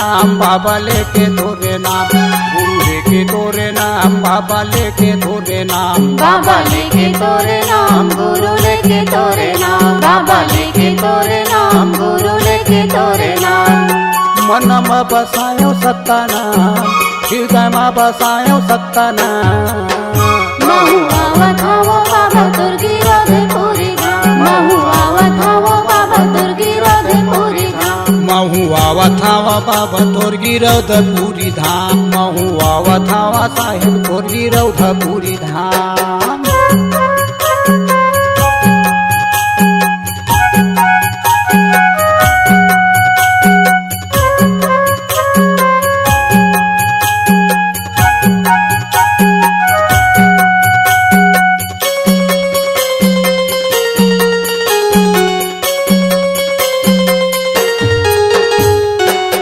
नाम बाबा लेके तोरे नाम, गुरु लेके तोरे नाम, बाबा लेके तोरे नाम, बाबा लेके तोरे नाम, गुरु लेके तोरे नाम, बाबा लेके तोरे नाम, गुरु लेके तोरे नाम। मन में बसायो सत्ता नाम, हृदय में बसायो सत्ता नाम। महु आवत हवो बाबा दुर्गी राधेपुरी धाम, महु आवत हवो बाबा दुर्गी राधेपुरी धाम। महु आवत हवा बाबा तोर गिरौधपुरी धाम, महु आवत हवा साहेब तोर गिरौधपुरी धाम।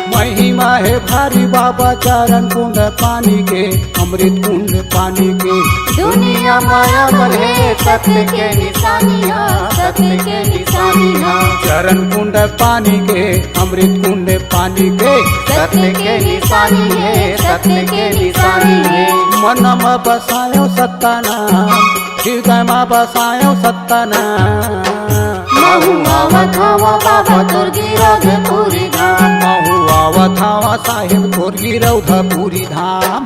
महिमा है भारी बाबा चरण कुंड पानी के, अमृत कुंड पानी के। दुनिया माया बने सत्य के निशानियाँ, सत्य के निशानियाँ। चरण कुंड पानी के, अमृत कुंड पानी के। सत्य के निशानी है, सत्य के निशानी है। मन में बसायो सत्ता नाम, हृदय में बसायो सत्ता नाम। महु आवत हवो बाबा दुर्गी राधेपुरी धाम, महु आवत हवा साहेब तोर गिरौधपुरी धाम।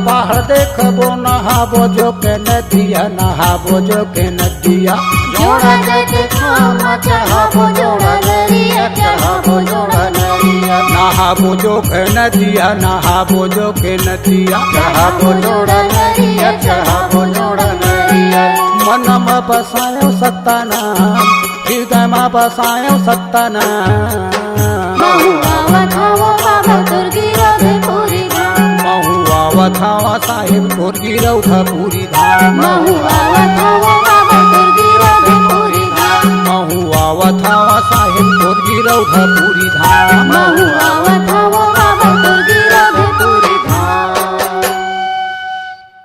पहाड़ देखबो नहाबो जो के नदिया, नहाबो जो के नदिया। जोड़ा जग खामा चढ़ाबो जोड़ा नरिया, चढ़ाबो जोड़ा नरिया। नहाबो जो के नदिया, नहाबो जो के नदिया। चढ़ाबो जोड़ा नरिया, चढ़ाबो जोड़ा नरिया। मन में बसायो सत्ता नाम, हृदय में बसायो सत्ता नाम। महु आवत हवो बाबा दुर्गी राधेपुरी धाम, महु आवत हवा साहेब तोर गिरौधपुरी धाम। महु आवत हवो बाबा दुर्गी राधेपुरी धाम, महु आवत हवा साहेब तोर गिरौधपुरी धाम। महु आवत हवो